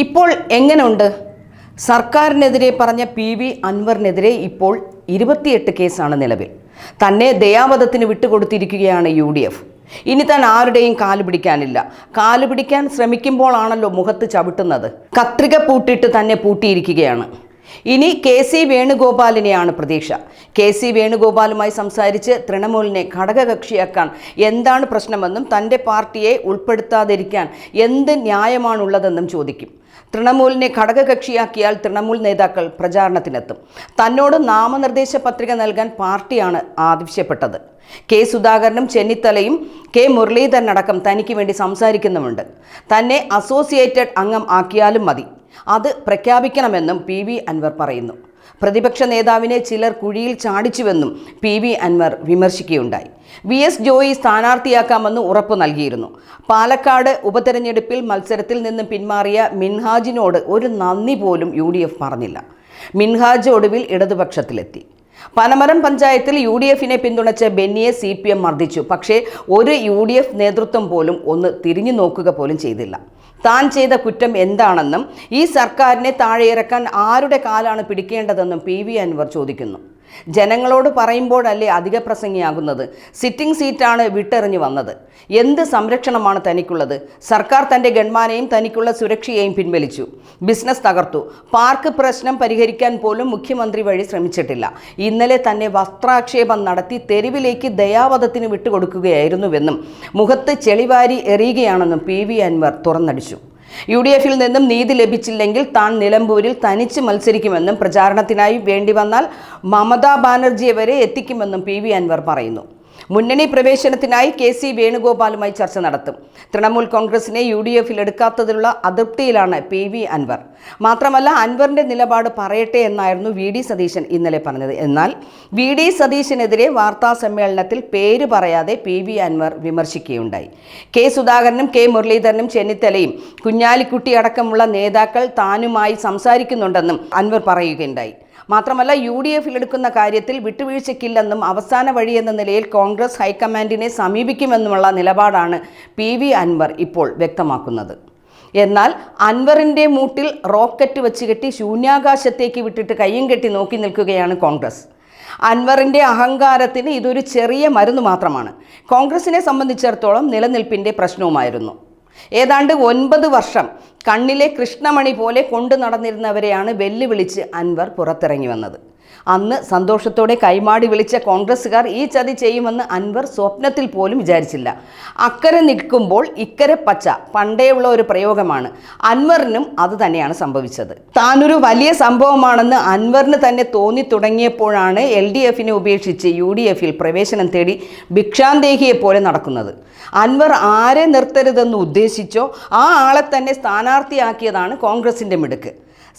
ഇപ്പോൾ എങ്ങനെയുണ്ട്? സർക്കാരിനെതിരെ പറഞ്ഞ PV അൻവറിനെതിരെ ഇപ്പോൾ 28 കേസാണ് നിലവിൽ. തന്നെ ദയാവധത്തിന് വിട്ടുകൊടുത്തിരിക്കുകയാണ് UDF. ഇനി താൻ ആരുടെയും കാല് പിടിക്കാനില്ല. കാല് പിടിക്കാൻ ശ്രമിക്കുമ്പോഴാണല്ലോ മുഖത്ത് ചവിട്ടുന്നത്. കത്രിക പൂട്ടിട്ട് തന്നെ പൂട്ടിയിരിക്കുകയാണ്. ഇനി KC വേണുഗോപാലിനെയാണ് പ്രതീക്ഷ. KC വേണുഗോപാലുമായി സംസാരിച്ച് തൃണമൂലിനെ ഘടകകക്ഷിയാക്കാൻ എന്താണ് പ്രശ്നമെന്നും തൻ്റെ പാർട്ടിയെ ഉൾപ്പെടുത്താതിരിക്കാൻ എന്ത് ന്യായമാണുള്ളതെന്നും ചോദിക്കും. തൃണമൂലിനെ ഘടകകക്ഷിയാക്കിയാൽ തൃണമൂൽ നേതാക്കൾ പ്രചാരണത്തിനെത്തും. തന്നോട് നാമനിർദ്ദേശ പത്രിക നൽകാൻ പാർട്ടിയാണ് ആവശ്യപ്പെട്ടത്. K. സുധാകരനും ചെന്നിത്തലയും K. മുരളീധരനടക്കം തനിക്ക് വേണ്ടി സംസാരിക്കുന്നുമുണ്ട്. തന്നെ അസോസിയേറ്റഡ് അംഗം ആക്കിയാലും മതി, അത് പ്രഖ്യാപിക്കണമെന്നും PV അൻവർ പറയുന്നു. പ്രതിപക്ഷ നേതാവിനെ ചിലർ കുഴിയിൽ ചാടിച്ചുവെന്നും PV അൻവർ വിമർശിക്കുകയുണ്ടായി. VS ജോയി സ്ഥാനാർത്ഥിയാക്കാമെന്ന് ഉറപ്പു നൽകിയിരുന്നു. പാലക്കാട് ഉപതെരഞ്ഞെടുപ്പിൽ മത്സരത്തിൽ നിന്നും പിന്മാറിയ മിൻഹാജിനോട് ഒരു നന്ദി പോലും UDF പറഞ്ഞില്ല. മിൻഹാജ് ഒടുവിൽ ഇടതുപക്ഷത്തിലെത്തി. പനമരം പഞ്ചായത്തിൽ UDFനെ പിന്തുണച്ച ബെന്നിയെ CPM മർദ്ദിച്ചു. പക്ഷേ ഒരു UDF നേതൃത്വം പോലും ഒന്ന് തിരിഞ്ഞു നോക്കുക പോലും ചെയ്തില്ല. താൻ ചെയ്ത കുറ്റം എന്താണെന്നും ഈ സർക്കാരിനെ താഴെയിറക്കാൻ ആരുടെ കാലാണ് പിടിക്കേണ്ടതെന്നും PV അൻവർ ചോദിക്കുന്നു. ജനങ്ങളോട് പറയുമ്പോഴല്ലേ അധിക പ്രസംഗിയാകുന്നത്? സിറ്റിംഗ് സീറ്റാണ് വിട്ടെറിഞ്ഞു വന്നത്. എന്ത് സംരക്ഷണമാണ് തനിക്കുള്ളത്? സർക്കാർ തൻ്റെ ഗൺമാനെയും തനിക്കുള്ള സുരക്ഷയെയും പിൻവലിച്ചു. ബിസിനസ് തകർത്തു. പാർക്ക് പ്രശ്നം പരിഹരിക്കാൻ പോലും മുഖ്യമന്ത്രി വഴി ശ്രമിച്ചിട്ടില്ല. ഇന്നലെ തന്നെ വസ്ത്രാക്ഷേപം നടത്തി തെരുവിലേക്ക് ദയാവധത്തിന് വിട്ടുകൊടുക്കുകയായിരുന്നുവെന്നും മുഖത്ത് ചെളിവാരി എറിയുകയാണെന്നും PV അൻവർ തുറന്നടിച്ചു. UDFിൽ നിന്നും നീതി ലഭിച്ചില്ലെങ്കിൽ താൻ നിലമ്പൂരിൽ തനിച്ച് മത്സരിക്കുമെന്നും പ്രചാരണത്തിനായി വേണ്ടി വന്നാൽ മമതാ ബാനർജിയെ വരെ എത്തിക്കുമെന്നും PV അൻവർ പറയുന്നു. മുന്നണി പ്രവേശനത്തിനായി KC വേണുഗോപാലുമായി ചർച്ച നടത്തും. തൃണമൂൽ കോൺഗ്രസിനെ UDFിൽ എടുക്കാത്തതിലുള്ള അതൃപ്തിയിലാണ് PV അൻവർ. മാത്രമല്ല അൻവറിൻ്റെ നിലപാട് പറയട്ടെ എന്നായിരുന്നു VD സതീശൻ ഇന്നലെ പറഞ്ഞത്. എന്നാൽ VD സതീശനെതിരെ വാർത്താ സമ്മേളനത്തിൽ പേര് പറയാതെ PV അൻവർ വിമർശിക്കുകയുണ്ടായി. K. സുധാകരനും K. മുരളീധരനും ചെന്നിത്തലയും കുഞ്ഞാലിക്കുട്ടി അടക്കമുള്ള നേതാക്കൾ താനുമായി സംസാരിക്കുന്നുണ്ടെന്നും അൻവർ പറയുകയുണ്ടായി. മാത്രമല്ല UDFിൽ എടുക്കുന്ന കാര്യത്തിൽ വിട്ടുവീഴ്ചയ്ക്കില്ലെന്നും അവസാന വഴിയെന്ന നിലയിൽ കോൺഗ്രസ് ഹൈക്കമാൻഡിനെ സമീപിക്കുമെന്നുമുള്ള നിലപാടാണ് PV അൻവർ ഇപ്പോൾ വ്യക്തമാക്കുന്നത്. എന്നാൽ അൻവറിൻ്റെ മൂട്ടിൽ റോക്കറ്റ് വെച്ച് കെട്ടി ശൂന്യാകാശത്തേക്ക് വിട്ടിട്ട് കയ്യും കെട്ടി നോക്കി നിൽക്കുകയാണ് കോൺഗ്രസ്. അൻവറിൻ്റെ അഹങ്കാരത്തിന് ഇതൊരു ചെറിയ മരുന്ന് മാത്രമാണ്. കോൺഗ്രസിനെ സംബന്ധിച്ചിടത്തോളം നിലനിൽപ്പിൻ്റെ പ്രശ്നവുമായിരുന്നു. ഏതാണ്ട് 9 വർഷം കണ്ണിലെ കൃഷ്ണമണി പോലെ കൊണ്ടു നടന്നിരുന്നവരെയാണ് വെല്ലുവിളിച്ച് അൻവർ പുറത്തിറങ്ങി വന്നത്. അന്ന് സന്തോഷത്തോടെ കൈമാടി വിളിച്ച കോൺഗ്രസ്സുകാർ ഈ ചതി ചെയ്യുമെന്ന് അൻവർ സ്വപ്നത്തിൽ പോലും വിചാരിച്ചില്ല. അക്കരെ നിൽക്കുമ്പോൾ ഇക്കരെ പച്ച പണ്ടേയുള്ള ഒരു പ്രയോഗമാണ്. അൻവറിനും അത് തന്നെയാണ് സംഭവിച്ചത്. താനൊരു വലിയ സംഭവമാണെന്ന് അൻവറിന് തന്നെ തോന്നി തുടങ്ങിയപ്പോഴാണ് LDFനെ ഉപേക്ഷിച്ച് UDFിൽ പ്രവേശനം തേടി ഭിക്ഷാന്തേഹിയെ പോലെ നടക്കുന്നത്. അൻവർ ആരെ നിർത്തരുതെന്ന് ഉദ്ദേശിച്ചോ ആ ആളെ തന്നെ സ്ഥാനാർത്ഥിയാക്കിയതാണ് കോൺഗ്രസിൻ്റെ മിടുക്ക്.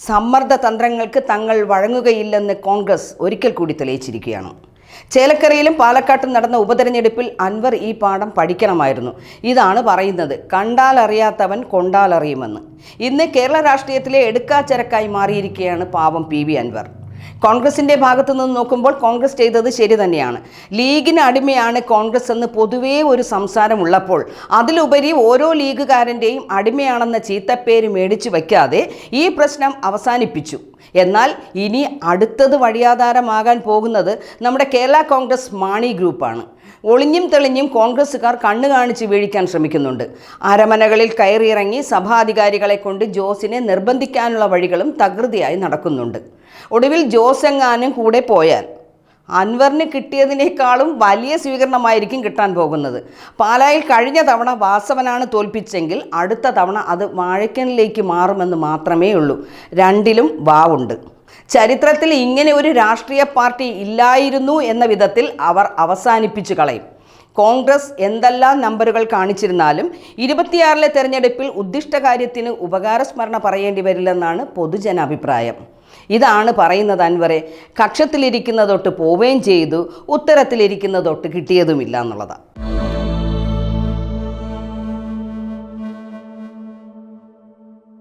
സമ്മർദ്ദ തന്ത്രങ്ങൾക്ക് തങ്ങൾ വഴങ്ങുകയില്ലെന്ന് കോൺഗ്രസ് ഒരിക്കൽ കൂടി തെളിയിച്ചിരിക്കുകയാണ്. ചേലക്കരയിലും പാലക്കാട്ടും നടന്ന ഉപതെരഞ്ഞെടുപ്പിൽ അൻവർ ഈ പാഠം പഠിക്കണമായിരുന്നു. ഇതാണ് പറയുന്നത്, കണ്ടാലറിയാത്തവൻ കൊണ്ടാലറിയുമെന്ന്. ഇന്ന് കേരള രാഷ്ട്രീയത്തിലെ എടുക്കാച്ചരക്കായി മാറിയിരിക്കുകയാണ് പാവം PV അൻവർ. കോൺഗ്രസിൻ്റെ ഭാഗത്തു നിന്ന് നോക്കുമ്പോൾ കോൺഗ്രസ് ചെയ്തത് ശരി തന്നെയാണ്. ലീഗിന് അടിമയാണ് കോൺഗ്രസ് എന്ന് പൊതുവേ ഒരു സംസാരമുള്ളപ്പോൾ അതിലുപരി ഓരോ ലീഗുകാരൻ്റെയും അടിമയാണെന്ന ചീത്തപ്പേര് മേടിച്ചു വയ്ക്കാതെ ഈ പ്രശ്നം അവസാനിപ്പിച്ചു. എന്നാൽ ഇനി അടുത്തത് വഴിയാധാരമാകാൻ പോകുന്നത് നമ്മുടെ കേരള കോൺഗ്രസ് മാണി ഗ്രൂപ്പാണ്. ഒളിഞ്ഞും തെളിഞ്ഞും കോൺഗ്രസ്സുകാർ കണ്ണു കാണിച്ച് വീഴിക്കാൻ ശ്രമിക്കുന്നുണ്ട്. അരമനകളിൽ കയറിയിറങ്ങി സഭാധികാരികളെ കൊണ്ട് ജോസിനെ നിർബന്ധിക്കാനുള്ള വഴികളും തകൃതിയായി നടക്കുന്നുണ്ട്. ഒടുവിൽ ജോസെങ്ങാനും കൂടെ പോയാൽ അൻവറിന് കിട്ടിയതിനേക്കാളും വലിയ സ്വീകരണമായിരിക്കും കിട്ടാൻ പോകുന്നത്. പാലായിൽ കഴിഞ്ഞ തവണ വാസവനാണ് തോൽപ്പിച്ചെങ്കിൽ അടുത്ത തവണ അത് വാഴക്കനിലേക്ക് മാറുമെന്ന് മാത്രമേ ഉള്ളൂ. രണ്ടിലും വാവുണ്ട്. ചരിത്രത്തിൽ ഇങ്ങനെ ഒരു രാഷ്ട്രീയ പാർട്ടി ഇല്ലായിരുന്നു എന്ന വിധത്തിൽ അവർ അവസാനിപ്പിച്ചു കളയും. കോൺഗ്രസ് എന്തെല്ലാം നമ്പറുകൾ കാണിച്ചിരുന്നാലും 26-ലെ തെരഞ്ഞെടുപ്പിൽ ഉദ്ദിഷ്ടകാര്യത്തിന് ഉപകാരസ്മരണ പറയേണ്ടി വരില്ലെന്നാണ് പൊതുജനാഭിപ്രായം. ഇതാണ് പറയുന്നത് അൻവറെ. കക്ഷത്തിലിരിക്കുന്ന തൊട്ട് പോവുകയും ചെയ്തു, ഉത്തരത്തിലിരിക്കുന്ന തൊട്ട് കിട്ടിയതുമില്ല എന്നുള്ളതാണ്.